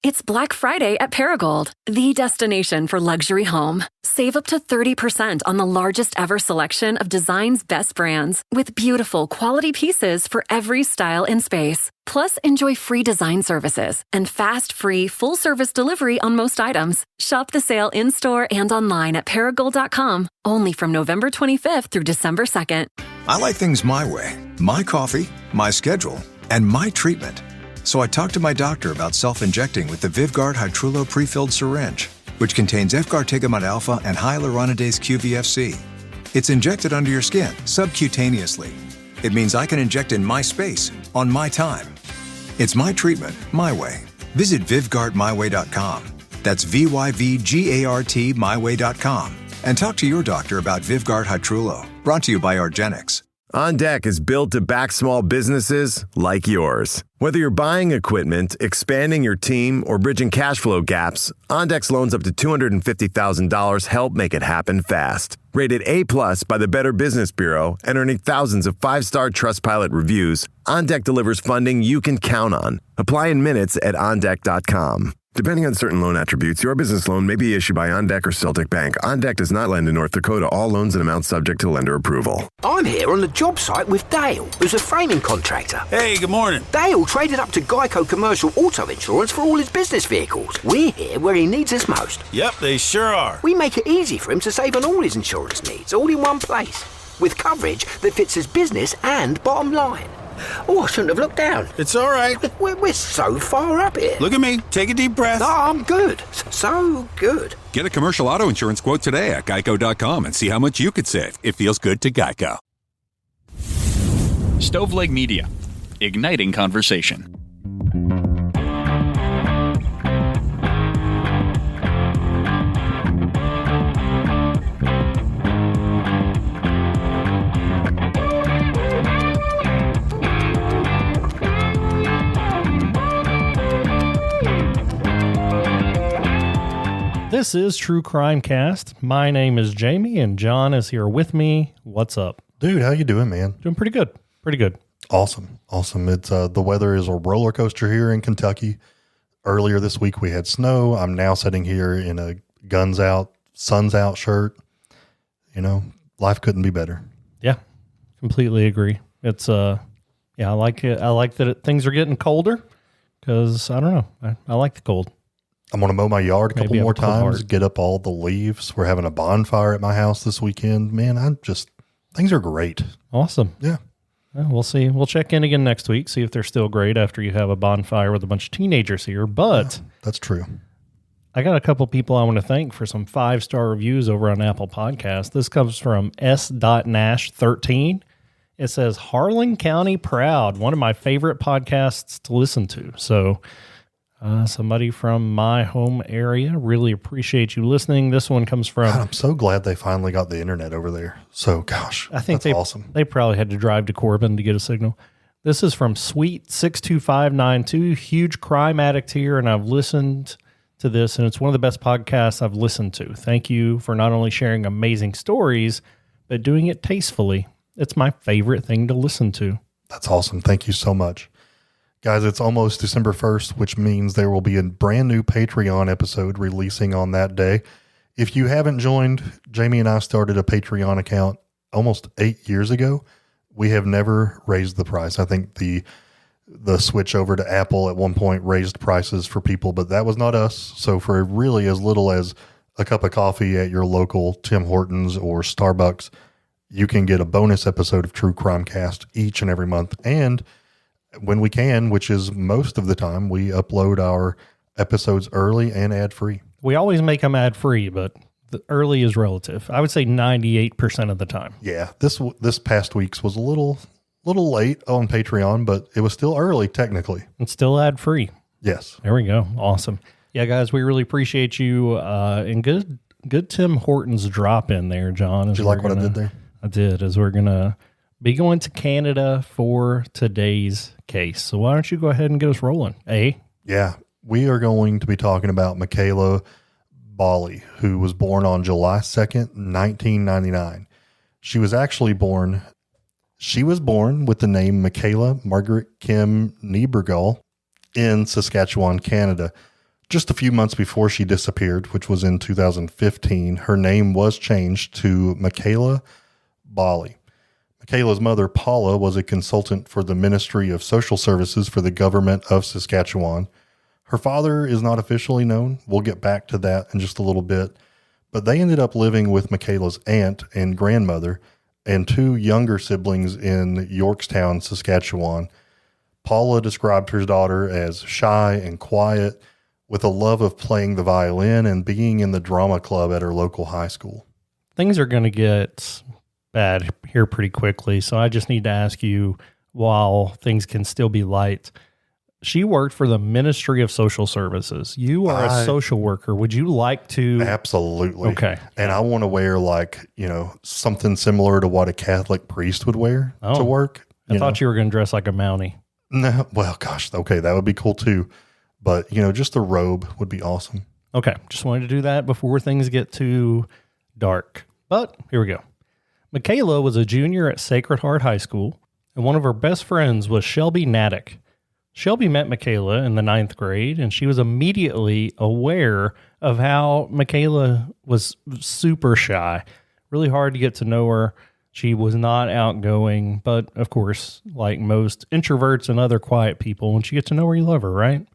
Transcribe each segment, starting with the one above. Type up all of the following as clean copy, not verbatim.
It's Black Friday at Paragold, the destination for luxury home. Save up to 30% on the largest ever selection of design's best brands, with beautiful quality pieces for every style and space. Plus, enjoy free design services and fast, free, full-service delivery on most items. Shop the sale in-store and online at Paragold.com, only from November 25th through December 2nd. I like things my way. My coffee, my schedule, and my treatment. So I talked to my doctor about self-injecting with the Vyvgart Hytrulo pre-filled syringe, which contains efgartigimod alpha and hyaluronidase QVFC. It's injected under your skin, subcutaneously. It means I can inject in my space, on my time. It's my treatment, my way. Visit VyvgartMyWay.com. That's VYVGART myway.com. And talk to your doctor about Vyvgart Hytrulo. Brought to you by argenx. On Deck is built to back small businesses like yours. Whether you're buying equipment, expanding your team, or bridging cash flow gaps, On Deck's loans up to $250,000 help make it happen fast. Rated A+ by the Better Business Bureau and earning thousands of 5-star Trustpilot reviews, On Deck delivers funding you can count on. Apply in minutes at OnDeck.com. Depending on certain loan attributes, your business loan may be issued by OnDeck or Celtic Bank. OnDeck does not lend in North Dakota. All loans and amounts subject to lender approval. I'm here on the job site with Dale, who's a framing contractor. Hey, good morning. Dale traded up to Geico Commercial Auto Insurance for all his business vehicles. We're here where he needs us most. Yep, they sure are. We make it easy for him to save on all his insurance needs, all in one place, with coverage that fits his business and bottom line. Oh, I shouldn't have looked down. It's all right. We're so far up here. Look at me. Take a deep breath. No, I'm good. So good. Get a commercial auto insurance quote today at geico.com and see how much you could save. It feels good to Geico. Stoveleg Media, igniting conversation. This is True Crime Cast. My name is Jamie, and John is here with me. What's up? Dude, how you doing, man? Doing pretty good. Pretty good. Awesome. It's the weather is a roller coaster here in Kentucky. Earlier this week we had snow. I'm now sitting here in a guns out, sun's out shirt. You know, life couldn't be better. Yeah, completely agree. It's I like it. I like that things are getting colder because I don't know. I like the cold. I'm going to mow my yard a couple more times, get up all the leaves. We're having a bonfire at my house this weekend. Man, things are great. Awesome. Yeah. Well, we'll see. We'll check in again next week, see if they're still great after you have a bonfire with a bunch of teenagers here. But yeah, that's true. I got a couple people I want to thank for some 5-star reviews over on Apple Podcasts. This comes from S.Nash13. It says, Harlan County Proud, one of my favorite podcasts to listen to. So somebody from my home area, really appreciate you listening. This one comes from... God, I'm so glad they finally got the internet over there. So, gosh, I think that's awesome. They probably had to drive to Corbin to get a signal. This is from Sweet 62592, huge crime addict here, and I've listened to this, and it's one of the best podcasts I've listened to. Thank you for not only sharing amazing stories, but doing it tastefully. It's my favorite thing to listen to. That's awesome. Thank you so much. Guys, it's almost December 1st, which means there will be a brand new Patreon episode releasing on that day. If you haven't joined, Jamie and I started a Patreon account almost 8 years ago. We have never raised the price. I think the switch over to Apple at one point raised prices for people, but that was not us. So for really as little as a cup of coffee at your local Tim Hortons or Starbucks, you can get a bonus episode of True Crime Cast each and every month. And when we can, which is most of the time, we upload our episodes early and ad-free. We always make them ad-free, but the early is relative. I would say 98% of the time. Yeah, this past week's was a little late on Patreon, but it was still early technically. It's still ad-free. Yes. There we go. Awesome. Yeah, guys, we really appreciate you. And good Tim Hortons drop in there, John. Did you like what I did there? I did, as we're going to be going to Canada for today's case. So why don't you go ahead and get us rolling, eh? Yeah, we are going to be talking about Mekayla Bali, who was born on July 2nd, 1999. She was born with the name Mekayla Margaret Kim Niebergall in Saskatchewan, Canada. Just a few months before she disappeared, which was in 2015, her name was changed to Mekayla Bali. Mekayla's mother, Paula, was a consultant for the Ministry of Social Services for the government of Saskatchewan. Her father is not officially known. We'll get back to that in just a little bit. But they ended up living with Mekayla's aunt and grandmother and two younger siblings in Yorkstown, Saskatchewan. Paula described her daughter as shy and quiet, with a love of playing the violin and being in the drama club at her local high school. Things are going to get bad here pretty quickly, so I just need to ask you, while things can still be light, she worked for the Ministry of Social Services. You are a social worker. Would you like to? Absolutely. Okay. And I want to wear something similar to what a Catholic priest would wear to work. I thought you were going to dress like a Mountie. No, well, gosh, okay, that would be cool too. But, just a robe would be awesome. Okay, just wanted to do that before things get too dark. But here we go. Mekayla was a junior at Sacred Heart High School, and one of her best friends was Shelby Natick. Shelby met Mekayla in the 9th grade, and she was immediately aware of how Mekayla was super shy. Really hard to get to know her. She was not outgoing, but of course, like most introverts and other quiet people, once you get to know her, you love her, right?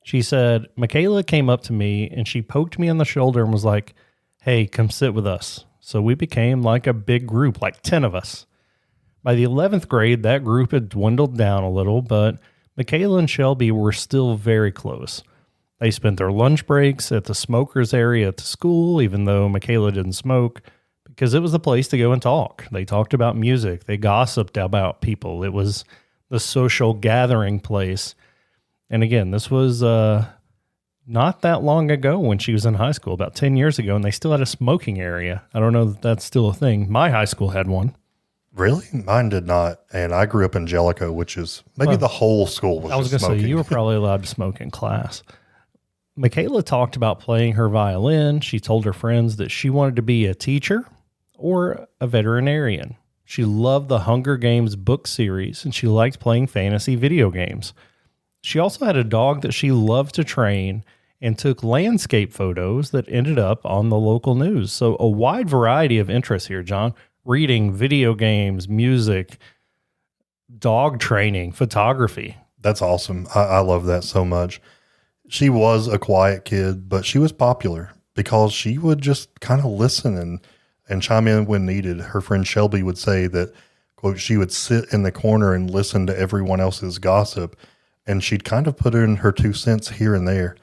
She said, Mekayla came up to me and she poked me on the shoulder and was like, hey, come sit with us. So we became like a big group, like 10 of us. By the 11th grade, that group had dwindled down a little, but Mekayla and Shelby were still very close. They spent their lunch breaks at the smokers area at the school, even though Mekayla didn't smoke, because it was the place to go and talk. They talked about music. They gossiped about people. It was the social gathering place. And again, this was not that long ago when she was in high school, about 10 years ago, and they still had a smoking area. I don't know if that's still a thing. My high school had one. Really? Mine did not. And I grew up in Jellicoe, which is maybe the whole school was I was going to say, you were probably allowed to smoke in class. Mekayla talked about playing her violin. She told her friends that she wanted to be a teacher or a veterinarian. She loved the Hunger Games book series, and she liked playing fantasy video games. She also had a dog that she loved to train and took landscape photos that ended up on the local news. So a wide variety of interests here, John. Reading, video games, music, dog training, photography. That's awesome. I love that so much. She was a quiet kid, but she was popular because she would just kind of listen and chime in when needed. Her friend Shelby would say that, quote, she would sit in the corner and listen to everyone else's gossip, and she'd kind of put in her 2 cents here and there,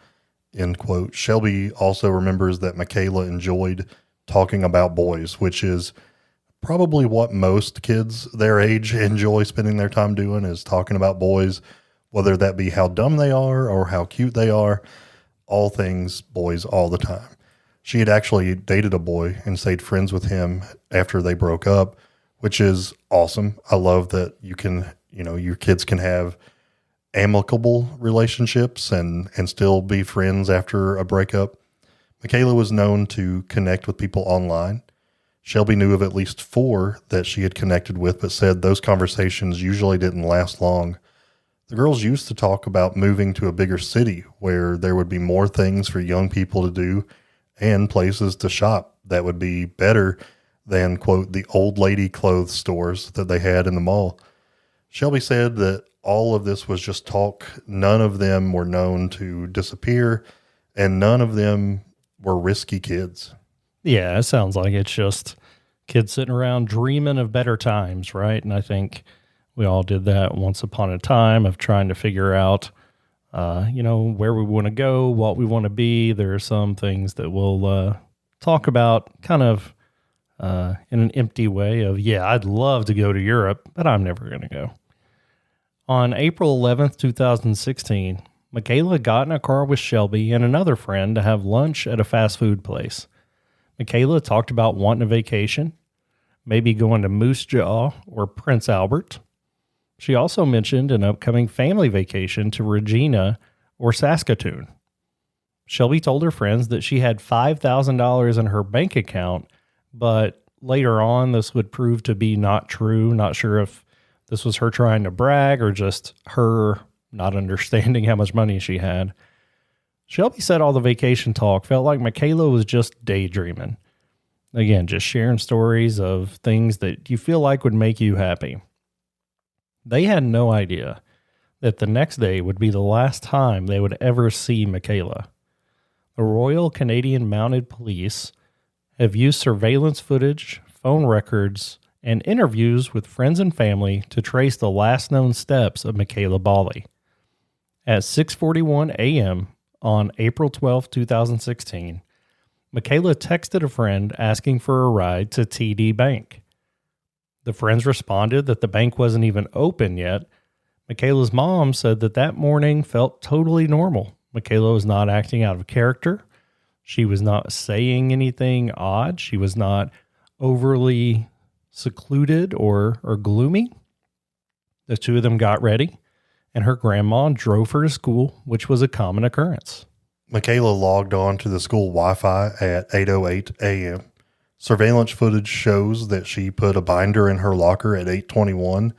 end quote. Shelby also remembers that Mekayla enjoyed talking about boys, which is probably what most kids their age enjoy spending their time doing, is talking about boys, whether that be how dumb they are or how cute they are, all things boys all the time. She had actually dated a boy and stayed friends with him after they broke up, which is awesome. I love that you can, your kids can have amicable relationships and still be friends after a breakup. Mekayla was known to connect with people online. Shelby knew of at least 4 that she had connected with, but said those conversations usually didn't last long. The girls used to talk about moving to a bigger city where there would be more things for young people to do and places to shop that would be better than, quote, the old lady clothes stores that they had in the mall. Shelby said that all of this was just talk. None of them were known to disappear, and none of them were risky kids. Yeah, it sounds like it's just kids sitting around dreaming of better times, right? And I think we all did that once upon a time of trying to figure out, where we want to go, what we want to be. There are some things that we'll talk about kind of in an empty way of, I'd love to go to Europe, but I'm never going to go. On April 11th, 2016, Mekayla got in a car with Shelby and another friend to have lunch at a fast food place. Mekayla talked about wanting a vacation, maybe going to Moose Jaw or Prince Albert. She also mentioned an upcoming family vacation to Regina or Saskatoon. Shelby told her friends that she had $5,000 in her bank account, but later on this would prove to be not true. Not sure if this was her trying to brag or just her not understanding how much money she had. Shelby said all the vacation talk felt like Mekayla was just daydreaming. Again, just sharing stories of things that you feel like would make you happy. They had no idea that the next day would be the last time they would ever see Mekayla. The Royal Canadian Mounted Police have used surveillance footage, phone records, and interviews with friends and family to trace the last known steps of Mekayla Bali. At 6:41 a.m. on April 12, 2016, Mekayla texted a friend asking for a ride to TD Bank. The friends responded that the bank wasn't even open yet. Mekayla's mom said that morning felt totally normal. Mekayla was not acting out of character. She was not saying anything odd. She was not overly secluded or gloomy. The two of them got ready, and her grandma drove her to school, which was a common occurrence. Mekayla logged on to the school Wi-Fi at 8:08 a.m. Surveillance footage shows that she put a binder in her locker at 8:21,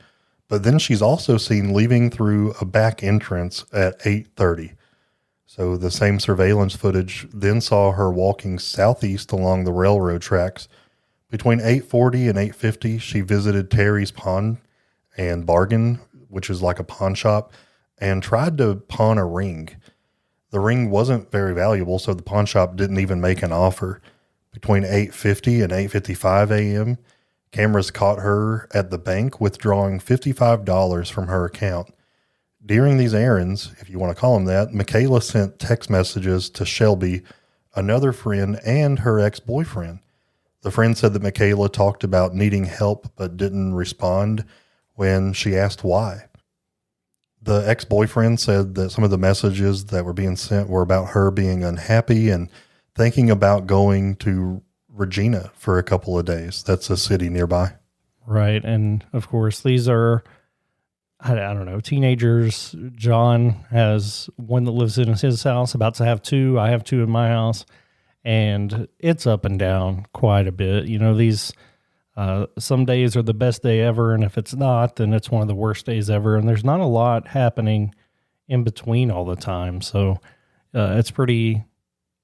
but then she's also seen leaving through a back entrance at 8:30. So the same surveillance footage then saw her walking southeast along the railroad tracks. Between 8:40 and 8:50, she visited Terry's Pawn and Bargain, which is like a pawn shop, and tried to pawn a ring. The ring wasn't very valuable, so the pawn shop didn't even make an offer. Between 8:50 and 8:55 a.m., cameras caught her at the bank withdrawing $55 from her account. During these errands, if you want to call them that, Mekayla sent text messages to Shelby, another friend, and her ex-boyfriend. The friend said that Mekayla talked about needing help but didn't respond when she asked why. The ex-boyfriend said that some of the messages that were being sent were about her being unhappy and thinking about going to Regina for a couple of days. That's a city nearby. Right. And of course, these are, I don't know, teenagers. John has one that lives in his house, about to have two. I have two in my house, and it's up and down quite a bit. You know, these, some days are the best day ever. And if it's not, then it's one of the worst days ever. And there's not a lot happening in between all the time. So it's pretty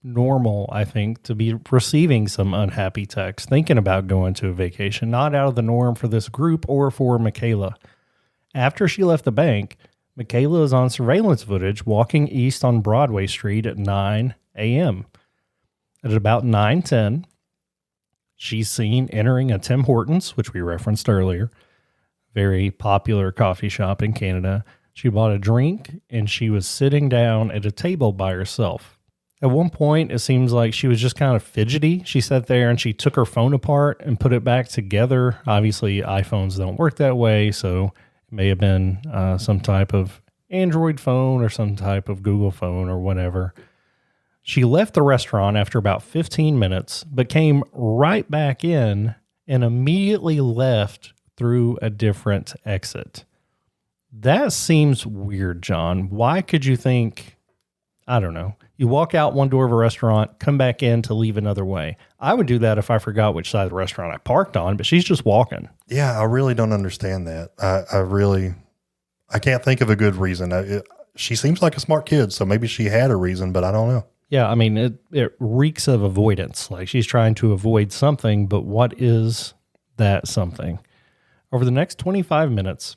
normal, I think, to be receiving some unhappy texts, thinking about going to a vacation, not out of the norm for this group or for Mekayla. After she left the bank, Mekayla is on surveillance footage walking east on Broadway Street at 9 a.m. At about 9:10, she's seen entering a Tim Hortons, which we referenced earlier, very popular coffee shop in Canada. She bought a drink, and she was sitting down at a table by herself. At one point, it seems like she was just kind of fidgety. She sat there and she took her phone apart and put it back together. Obviously, iPhones don't work that way, so it may have been some type of Android phone or some type of Google phone or whatever. She left the restaurant after about 15 minutes, but came right back in and immediately left through a different exit. That seems weird, John. Why could you think, I don't know, you walk out one door of a restaurant, come back in to leave another way? I would do that if I forgot which side of the restaurant I parked on, but she's just walking. Yeah, I really don't understand that. I can't think of a good reason. She seems like a smart kid, so maybe she had a reason, but I don't know. Yeah, I mean, it reeks of avoidance. Like she's trying to avoid something, but what is that something? Over the next 25 minutes,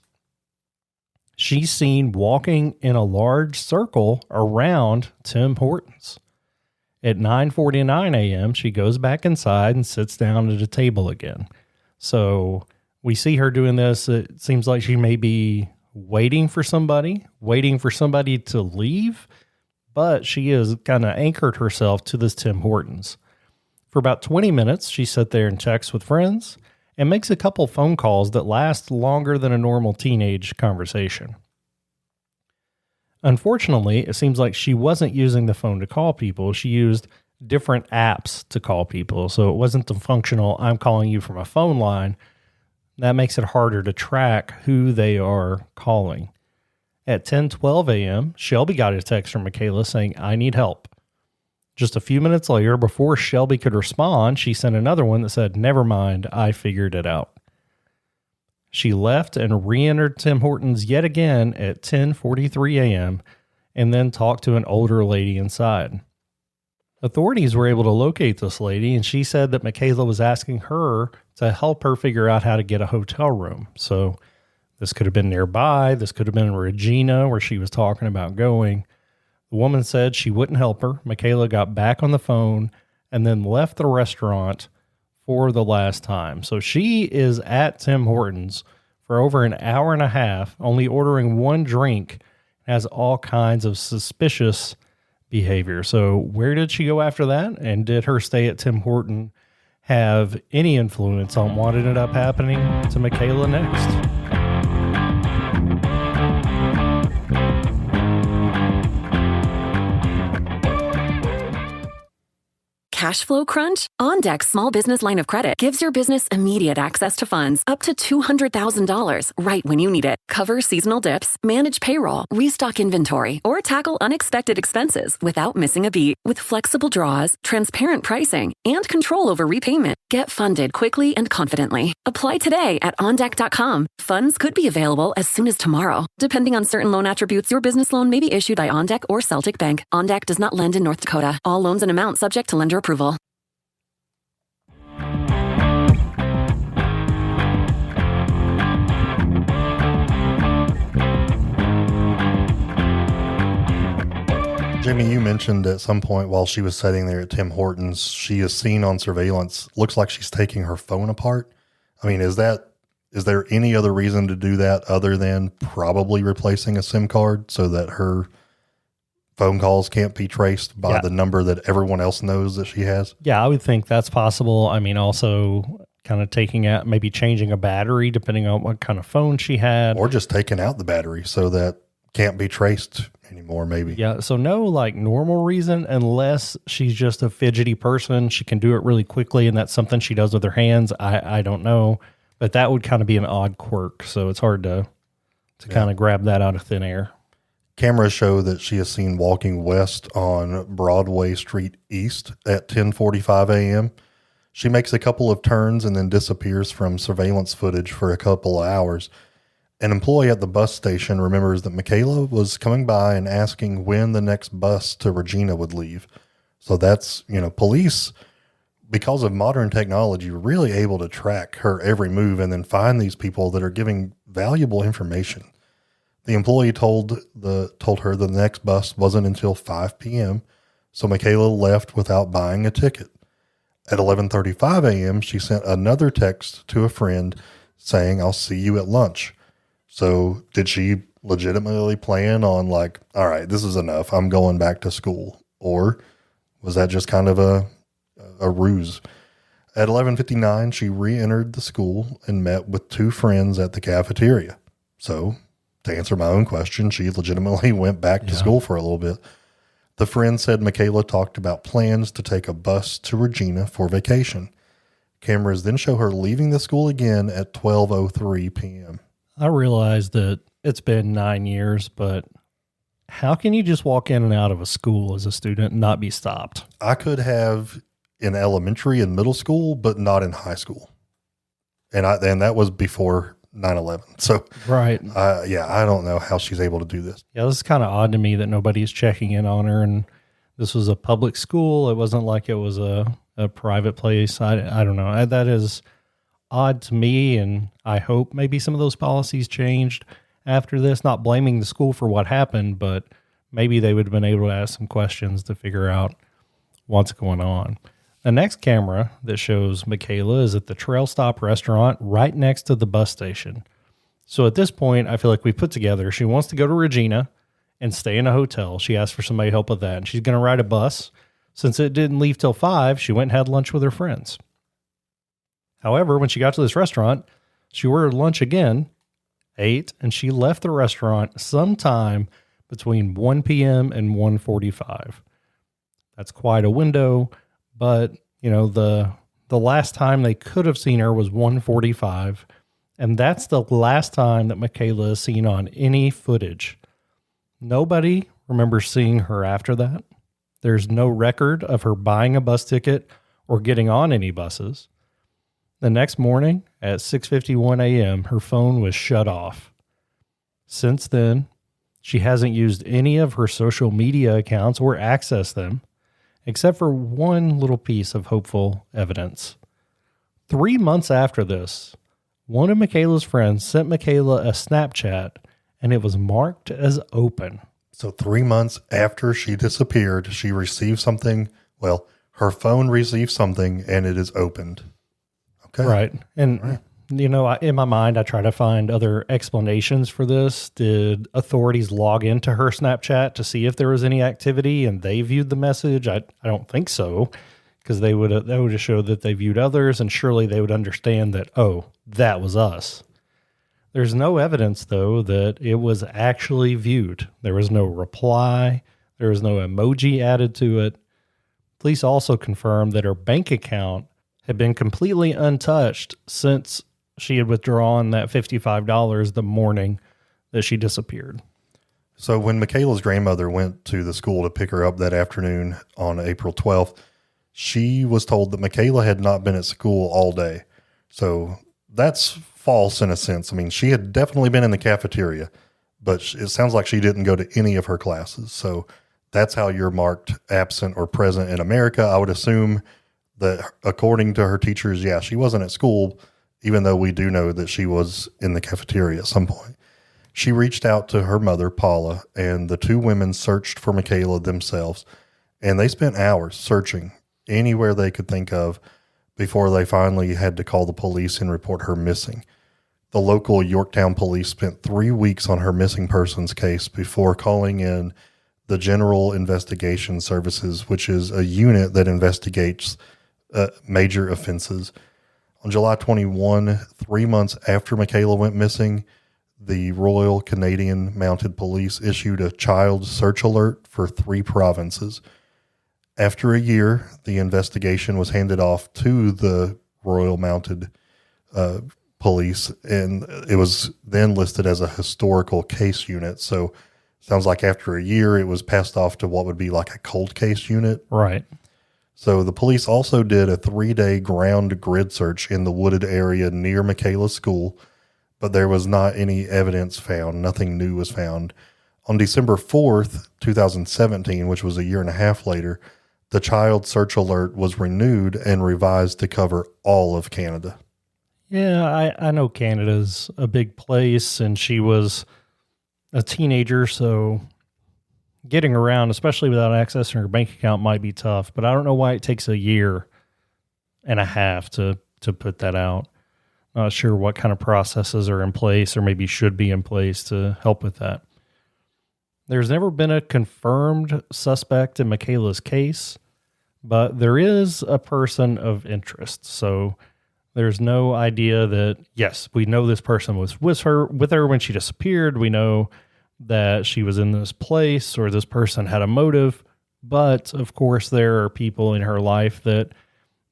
she's seen walking in a large circle around Tim Hortons. At 9:49 a.m., she goes back inside and sits down at a table again. So we see her doing this. It seems like she may be waiting for somebody to leave, but she has kind of anchored herself to this Tim Hortons. For about 20 minutes, she sat there and texts with friends and makes a couple phone calls that last longer than a normal teenage conversation. Unfortunately, it seems like she wasn't using the phone to call people. She used different apps to call people. So it wasn't the functional, I'm calling you from a phone line. That makes it harder to track who they are calling. At 10:12 a.m., Shelby got a text from Mekayla saying, I need help. Just a few minutes later, before Shelby could respond, she sent another one that said, never mind, I figured it out. She left and re-entered Tim Hortons yet again at 10:43 a.m. and then talked to an older lady inside. Authorities were able to locate this lady, and she said that Mekayla was asking her to help her figure out how to get a hotel room. So this could have been nearby. This could have been Regina, where she was talking about going. The woman said she wouldn't help her. Mekayla got back on the phone and then left the restaurant for the last time. So she is at Tim Hortons for over an hour and a half, only ordering one drink, has all kinds of suspicious behavior. So where did she go after that? And did her stay at Tim Horton have any influence on what ended up happening to Mekayla next? Cash flow crunch? OnDeck Small Business Line of Credit gives your business immediate access to funds up to $200,000 right when you need it. Cover seasonal dips, manage payroll, restock inventory, or tackle unexpected expenses without missing a beat. With flexible draws, transparent pricing, and control over repayment, get funded quickly and confidently. Apply today at OnDeck.com. Funds could be available as soon as tomorrow. Depending on certain loan attributes, your business loan may be issued by OnDeck or Celtic Bank. OnDeck does not lend in North Dakota. All loans and amounts subject to lender approval. Jamie, you mentioned at some point while she was sitting there at Tim Hortons, she is seen on surveillance. Looks like she's taking her phone apart. I mean, is there any other reason to do that other than probably replacing a SIM card so that her phone calls can't be traced by the number that everyone else knows that she has? Yeah, I would think that's possible. I mean, also kind of taking out, maybe changing a battery depending on what kind of phone she had. Or just taking out the battery so that can't be traced anymore, maybe. Yeah, so no like normal reason unless she's just a fidgety person. She can do it really quickly, and that's something she does with her hands. I don't know, but that would kind of be an odd quirk, so it's hard to kind of grab that out of thin air. Cameras show that she is seen walking west on Broadway Street East at 10:45 a.m. She makes a couple of turns and then disappears from surveillance footage for a couple of hours. An employee at the bus station remembers that Mekayla was coming by and asking when the next bus to Regina would leave. So that's, police, because of modern technology, really able to track her every move and then find these people that are giving valuable information. The employee told her the next bus wasn't until 5 p.m., so Mekayla left without buying a ticket. At 11:35 a.m., she sent another text to a friend saying, "I'll see you at lunch." So did she legitimately plan on like, all right, this is enough, I'm going back to school? Or was that just kind of a ruse? At 11:59, she re-entered the school and met with two friends at the cafeteria. So to answer my own question, she legitimately went back to school for a little bit. The friend said Mekayla talked about plans to take a bus to Regina for vacation. Cameras then show her leaving the school again at 12:03 p.m. I realize that it's been 9 years, but how can you just walk in and out of a school as a student and not be stopped? I could have in elementary and middle school, but not in high school. And that was before 9/11. So, right. I don't know how she's able to do this. Yeah, this is kind of odd to me that nobody's checking in on her. And this was a public school. It wasn't like it was a private place. I don't know. That is odd to me. And I hope maybe some of those policies changed after this, not blaming the school for what happened, but maybe they would have been able to ask some questions to figure out what's going on. The next camera that shows Mekayla is at the Trail Stop restaurant right next to the bus station. So at this point, I feel like we put together, she wants to go to Regina and stay in a hotel. She asked for somebody to help with that, and she's going to ride a bus. Since it didn't leave till 5, she went and had lunch with her friends. However, when she got to this restaurant, she ordered lunch again, ate, and she left the restaurant sometime between 1 p.m. and 1:45. That's quite a window. But, the last time they could have seen her was 1:45, and that's the last time that Mekayla is seen on any footage. Nobody remembers seeing her after that. There's no record of her buying a bus ticket or getting on any buses. The next morning at 6:51 a.m., her phone was shut off. Since then, She hasn't used any of her social media accounts or accessed them, except for one little piece of hopeful evidence. 3 months after this, one of Mekayla's friends sent Mekayla a Snapchat, and it was marked as open. So 3 months after she disappeared, she received something. Well, her phone received something, and it is opened. Okay. Right. And, you know, in my mind, I try to find other explanations for this. Did authorities log into her Snapchat to see if there was any activity and they viewed the message? I don't think so, because that would have showed that they viewed others, and surely they would understand that, oh, that was us. There's no evidence, though, that it was actually viewed. There was no reply. There was no emoji added to it. Police also confirmed that her bank account had been completely untouched since she had withdrawn that $55 the morning that she disappeared. So when Mekayla's grandmother went to the school to pick her up that afternoon on April 12th, she was told that Mekayla had not been at school all day. So that's false in a sense. I mean, she had definitely been in the cafeteria, but it sounds like she didn't go to any of her classes. So that's how you're marked absent or present in America. I would assume that according to her teachers, yeah, she wasn't at school, even though we do know that she was in the cafeteria at some point. She reached out to her mother, Paula, and the two women searched for Mekayla themselves, and they spent hours searching anywhere they could think of before they finally had to call the police and report her missing. The local Yorktown police spent 3 weeks on her missing persons case before calling in the General Investigation Services, which is a unit that investigates major offenses. On July 21, 3 months after Mekayla went missing, the Royal Canadian Mounted Police issued a child search alert for 3 provinces. After a year, the investigation was handed off to the Royal Mounted Police, and it was then listed as a historical case unit. So sounds like after a year, it was passed off to what would be like a cold case unit. Right. So the police also did a 3-day ground grid search in the wooded area near Mekayla's school, but there was not any evidence found. Nothing new was found. On December 4th, 2017, which was a year and a half later, the child search alert was renewed and revised to cover all of Canada. Yeah, I know Canada's a big place, and she was a teenager, so getting around, especially without accessing her bank account, might be tough. But I don't know why it takes a year and a half to put that out. Not sure what kind of processes are in place or maybe should be in place to help with that. There's never been a confirmed suspect in Mekayla's case, but there is a person of interest. So there's no idea that, yes, we know this person was with her when she disappeared. We know that she was in this place or this person had a motive. But, of course, there are people in her life that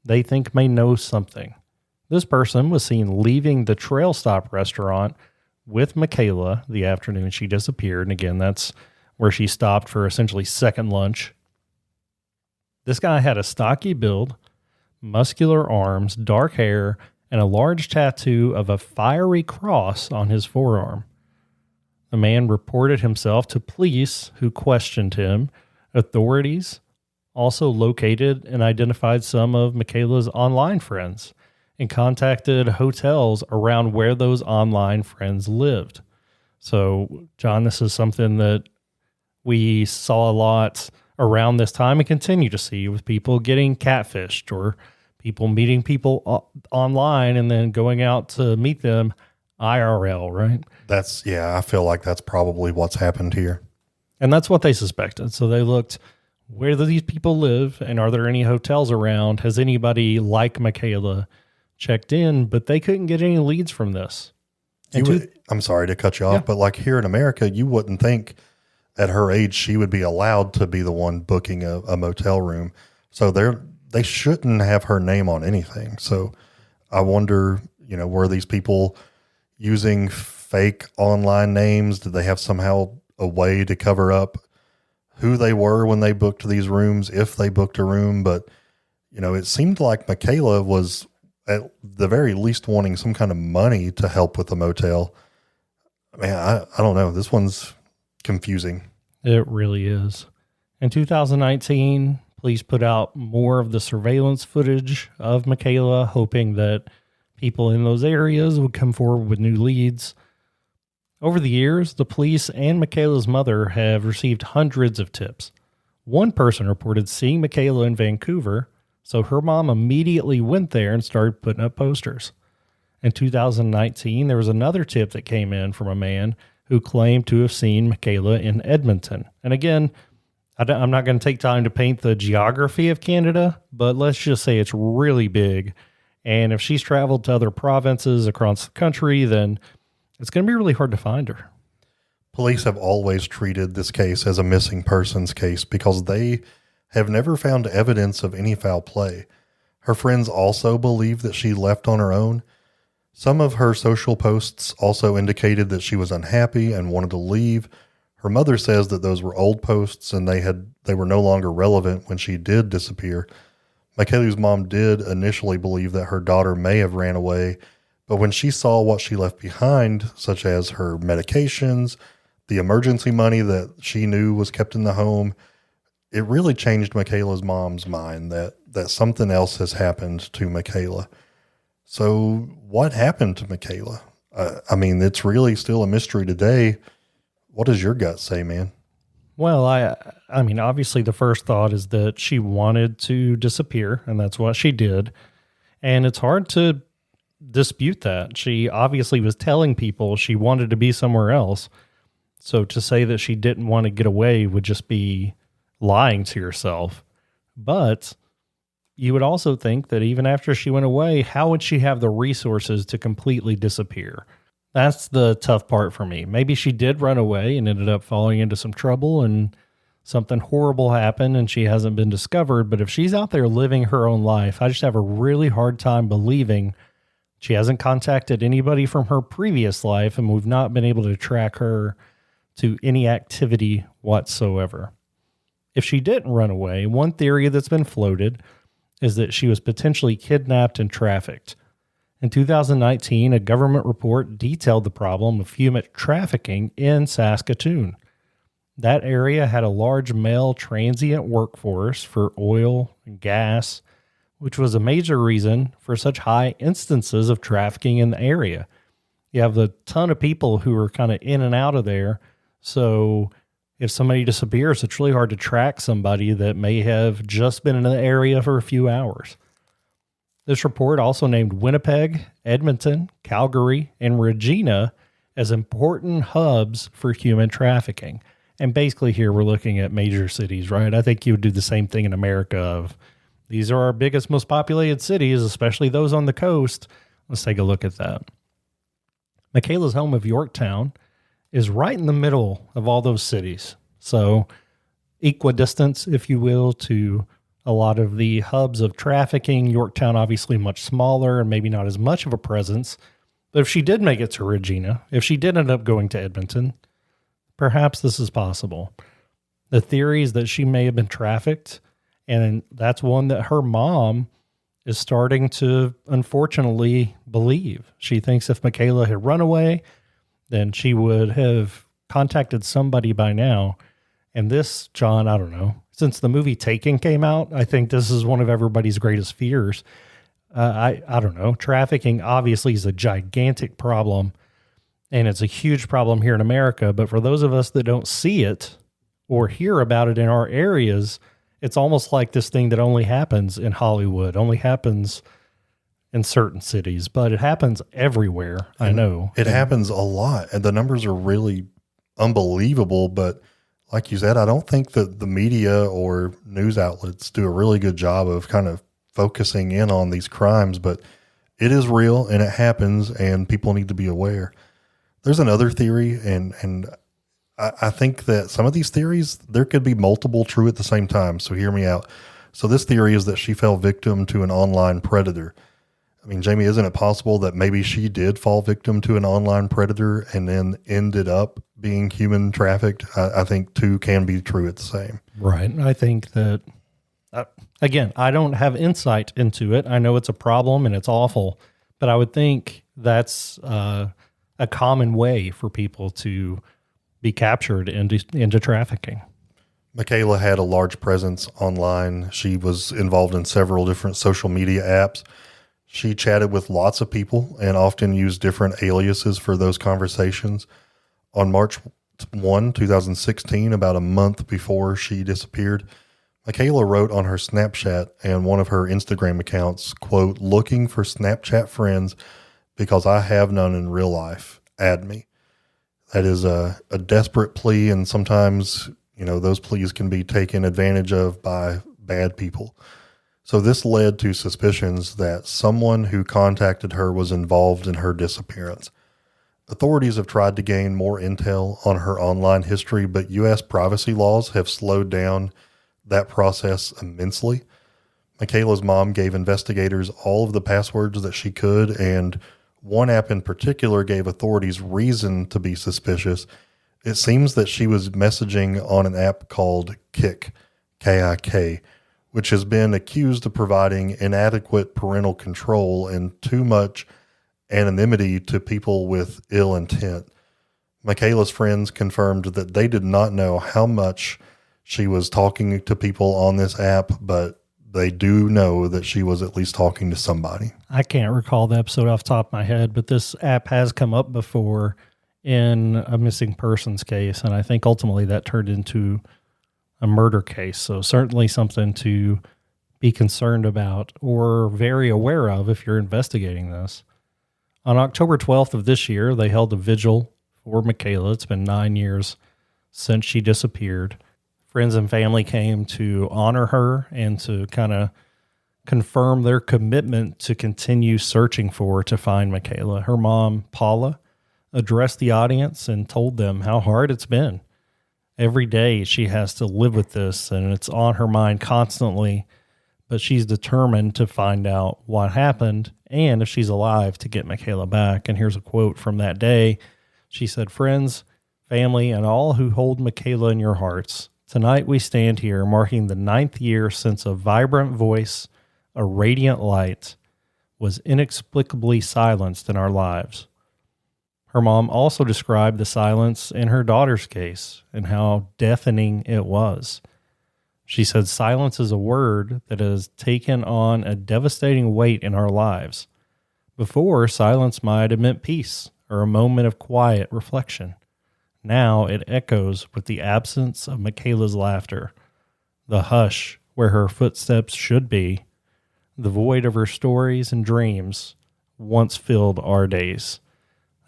they think may know something. This person was seen leaving the Trail Stop restaurant with Mekayla the afternoon she disappeared. And again, that's where she stopped for essentially second lunch. This guy had a stocky build, muscular arms, dark hair, and a large tattoo of a fiery cross on his forearm. The man reported himself to police, who questioned him. Authorities also located and identified some of Mekayla's online friends and contacted hotels around where those online friends lived. So, John, this is something that we saw a lot around this time and continue to see with people getting catfished or people meeting people online and then going out to meet them IRL, right? I feel like that's probably what's happened here. And that's what they suspected. So they looked, where do these people live? And are there any hotels around? Has anybody like Mekayla checked in? But they couldn't get any leads from this. I'm sorry to cut you off, but like here in America, you wouldn't think at her age she would be allowed to be the one booking a motel room. So they shouldn't have her name on anything. So I wonder, were these people using fake online names? Did they have somehow a way to cover up who they were when they booked these rooms, if they booked a room? But, it seemed like Mekayla was at the very least wanting some kind of money to help with the motel. Man, I don't know. This one's confusing. It really is. In 2019, police put out more of the surveillance footage of Mekayla, hoping that people in those areas would come forward with new leads. Over the years, the police and Mekayla's mother have received hundreds of tips. One person reported seeing Mekayla in Vancouver, so her mom immediately went there and started putting up posters. In 2019, there was another tip that came in from a man who claimed to have seen Mekayla in Edmonton. And again, I'm not going to take time to paint the geography of Canada, but let's just say it's really big. And if she's traveled to other provinces across the country, then it's going to be really hard to find her. Police have always treated this case as a missing persons case because they have never found evidence of any foul play. Her friends also believe that she left on her own. Some of her social posts also indicated that she was unhappy and wanted to leave. Her mother says that those were old posts and they were no longer relevant when she did disappear. Mekayla's mom did initially believe that her daughter may have ran away, but when she saw what she left behind, such as her medications, the emergency money that she knew was kept in the home, it really changed Mekayla's mom's mind that something else has happened to Mekayla. So what happened to Mekayla? I mean, it's really still a mystery today. What does your gut say, man? Well, I mean, obviously the first thought is that she wanted to disappear, and that's what she did. And it's hard to dispute that. She obviously was telling people she wanted to be somewhere else. So to say that she didn't want to get away would just be lying to yourself. But you would also think that even after she went away, how would she have the resources to completely disappear? That's the tough part for me. Maybe she did run away and ended up falling into some trouble and something horrible happened and she hasn't been discovered. But if she's out there living her own life, I just have a really hard time believing she hasn't contacted anybody from her previous life and we've not been able to track her to any activity whatsoever. If she didn't run away, one theory that's been floated is that she was potentially kidnapped and trafficked. In 2019, a government report detailed the problem of human trafficking in Saskatoon. That area had a large male transient workforce for oil and gas, which was a major reason for such high instances of trafficking in the area. You have a ton of people who are kind of in and out of there, so if somebody disappears, it's really hard to track somebody that may have just been in the area for a few hours. This report also named Winnipeg, Edmonton, Calgary, and Regina as important hubs for human trafficking. And basically here we're looking at major cities, right? I think you would do the same thing in America of these are our biggest, most populated cities, especially those on the coast. Let's take a look at that. Mekayla's home of Yorktown is right in the middle of all those cities. So equidistance, if you will, to a lot of the hubs of trafficking. Yorktown, obviously much smaller and maybe not as much of a presence. But if she did make it to Regina, if she did end up going to Edmonton, perhaps this is possible. The theory is that she may have been trafficked, and that's one that her mom is starting to unfortunately believe. She thinks if Mekayla had run away, then she would have contacted somebody by now. And this, John, I don't know. Since the movie Taken came out, I think this is one of everybody's greatest fears. I don't know. Trafficking obviously is a gigantic problem, and it's a huge problem here in America. But for those of us that don't see it or hear about it in our areas, it's almost like this thing that only happens in Hollywood, only happens in certain cities, but it happens everywhere. I know it happens a lot, and the numbers are really unbelievable. But like you said, I don't think that the media or news outlets do a really good job of kind of focusing in on these crimes, but it is real and it happens and people need to be aware. There's another theory, and I think that some of these theories, there could be multiple true at the same time. So hear me out. So this theory is that she fell victim to an online predator. I mean, Jamie, isn't it possible that maybe she did fall victim to an online predator and then ended up being human trafficked? I think two can be true at the same. Right. I think that, again, I don't have insight into it. I know it's a problem and it's awful, but I would think that's a common way for people to be captured into trafficking. Mekayla had a large presence online. She was involved in several different social media apps. She chatted with lots of people and often used different aliases for those conversations. On March 1, 2016, about a month before she disappeared, Mekayla wrote on her Snapchat and one of her Instagram accounts, quote, "Looking for Snapchat friends because I have none in real life. Add me." That is a desperate plea, and sometimes, those pleas can be taken advantage of by bad people. So this led to suspicions that someone who contacted her was involved in her disappearance. Authorities have tried to gain more intel on her online history, but U.S. privacy laws have slowed down that process immensely. Mekayla's mom gave investigators all of the passwords that she could, and one app in particular gave authorities reason to be suspicious. It seems that she was messaging on an app called Kik, K-I-K, which has been accused of providing inadequate parental control and too much anonymity to people with ill intent. Mekayla's friends confirmed that they did not know how much she was talking to people on this app, but they do know that she was at least talking to somebody. I can't recall the episode off the top of my head, but this app has come up before in a missing persons case, and I think ultimately that turned into a murder case. So certainly something to be concerned about or very aware of if you're investigating this. On October 12th of this year, they held a vigil for Mekayla. It's been 9 years since she disappeared. Friends and family came to honor her and to kind of confirm their commitment to continue searching for her to find Mekayla. Her mom, Paula, addressed the audience and told them how hard it's been. Every day she has to live with this, and it's on her mind constantly, but she's determined to find out what happened and if she's alive to get Mekayla back. And here's a quote from that day. She said, "Friends, family, and all who hold Mekayla in your hearts, tonight we stand here marking the 9th year since a vibrant voice, a radiant light, was inexplicably silenced in our lives." Her mom also described the silence in her daughter's case and how deafening it was. She said, "Silence is a word that has taken on a devastating weight in our lives. Before, silence might have meant peace or a moment of quiet reflection. Now it echoes with the absence of Mekayla's laughter, the hush where her footsteps should be, the void of her stories and dreams once filled our days."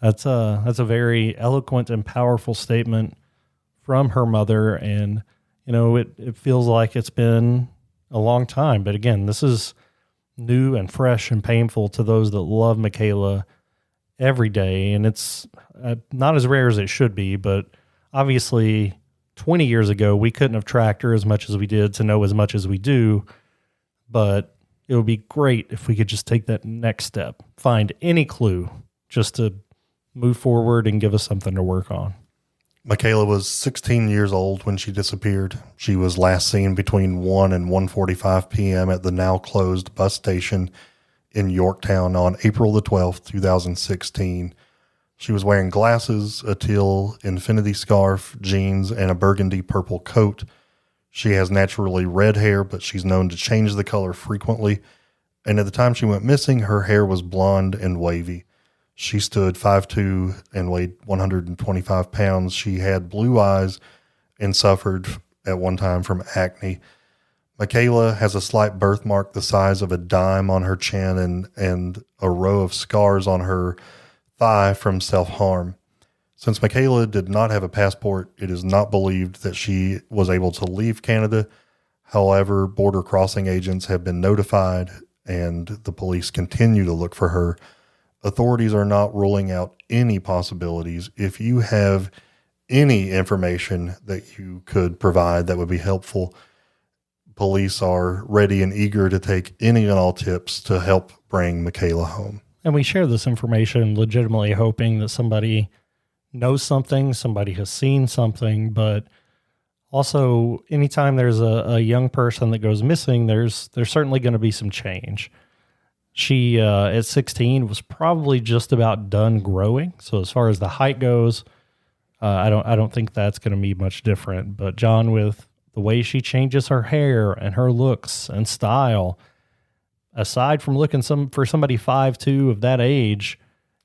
That's a very eloquent and powerful statement from her mother, and it feels like it's been a long time. But again, this is new and fresh and painful to those that love Mekayla every day, and it's not as rare as it should be. But obviously, 20 years ago, we couldn't have tracked her as much as we did to know as much as we do. But it would be great if we could just take that next step, find any clue, just to move forward and give us something to work on. Mekayla was 16 years old when she disappeared. She was last seen between 1 and 1:45 p.m. at the now closed bus station in Yorktown on April the 12th, 2016. She was wearing glasses, a teal infinity scarf, jeans, and a burgundy purple coat. She has naturally red hair, but she's known to change the color frequently. And at the time she went missing, her hair was blonde and wavy. She stood 5'2" and weighed 125 pounds. She had blue eyes and suffered at one time from acne. Mekayla has a slight birthmark the size of a dime on her chin and a row of scars on her thigh from self-harm. Since Mekayla did not have a passport, it is not believed that she was able to leave Canada. However, border crossing agents have been notified and the police continue to look for her. Authorities are not ruling out any possibilities. If you have any information that you could provide that would be helpful, police are ready and eager to take any and all tips to help bring Mekayla home. And we share this information legitimately hoping that somebody knows something, somebody has seen something, but also anytime there's a young person that goes missing, there's certainly going to be some change. She, at 16, was probably just about done growing. So as far as the height goes, I don't think that's going to be much different. But John, with the way she changes her hair and her looks and style, aside from looking for somebody 5'2" of that age,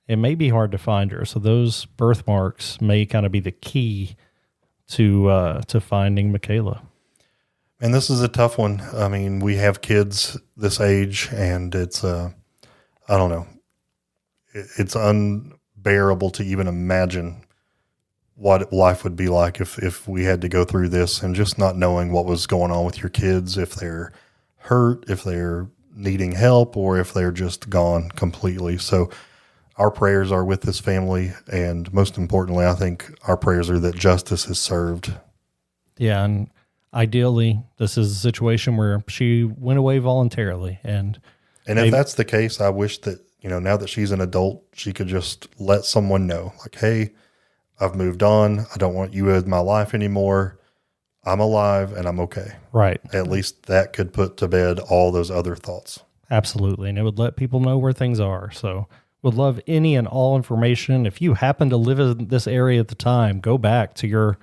it may be hard to find her. So those birthmarks may kind of be the key to finding Mekayla. And this is a tough one. I mean, we have kids this age, and it's I don't know. It's unbearable to even imagine what life would be like if we had to go through this, and just not knowing what was going on with your kids, if they're hurt, if they're needing help, or if they're just gone completely. So our prayers are with this family, and most importantly, I think our prayers are that justice is served. Yeah, and ideally, this is a situation where she went away voluntarily. And if that's the case, I wish that, now that she's an adult, she could just let someone know, like, hey, I've moved on. I don't want you in my life anymore. I'm alive and I'm okay. Right. At least that could put to bed all those other thoughts. Absolutely. And it would let people know where things are. So would love any and all information. If you happen to live in this area at the time, go back to your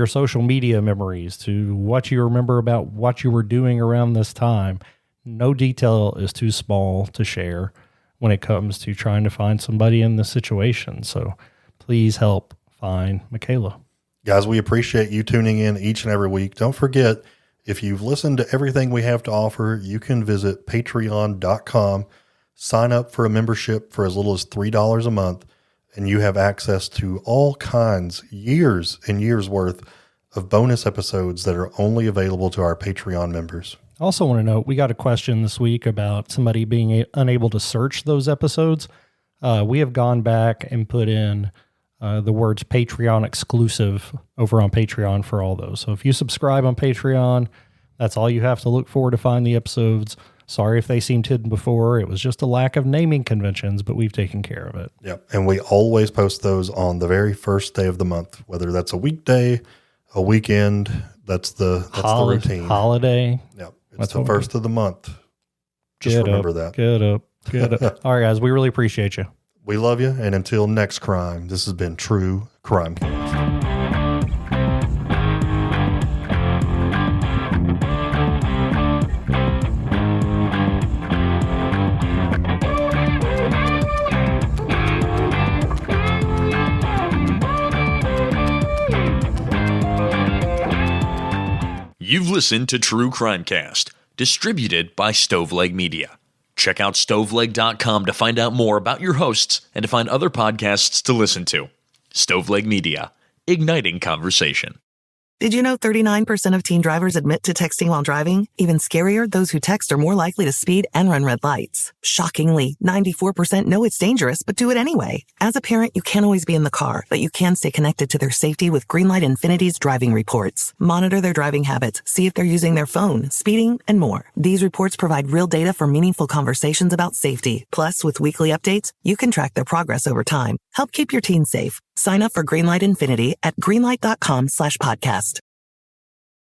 social media memories, to what you remember about what you were doing around this time. No detail is too small to share when it comes to trying to find somebody in this situation. So please help find Mekayla. Guys, we appreciate you tuning in each and every week. Don't forget, if you've listened to everything we have to offer, you can visit patreon.com, sign up for a membership for as little as $3 a month, and you have access to all kinds, years and years worth of bonus episodes that are only available to our Patreon members. I also want to note, we got a question this week about somebody being unable to search those episodes. We have gone back and put in the words Patreon exclusive over on Patreon for all those. So if you subscribe on Patreon, that's all you have to look for to find the episodes. Sorry if they seemed hidden before. It was just a lack of naming conventions, but we've taken care of it. Yep. And we always post those on the very first day of the month, whether that's a weekday, a weekend. That's the routine. Holiday. Yep. It's the first of the month. Just Get remember up, that. Get up. All right, guys. We really appreciate you. We love you. And until next crime, this has been True Crime Cast. You've listened to True Crimecast, distributed by Stoveleg Media. Check out stoveleg.com to find out more about your hosts and to find other podcasts to listen to. Stoveleg Media, igniting conversation. Did you know 39% of teen drivers admit to texting while driving? Even scarier, those who text are more likely to speed and run red lights. Shockingly, 94% know it's dangerous, but do it anyway. As a parent, you can't always be in the car, but you can stay connected to their safety with Greenlight Infinity's driving reports. Monitor their driving habits, see if they're using their phone, speeding, and more. These reports provide real data for meaningful conversations about safety. Plus, with weekly updates, you can track their progress over time. Help keep your teens safe. Sign up for Greenlight Infinity at greenlight.com/podcast.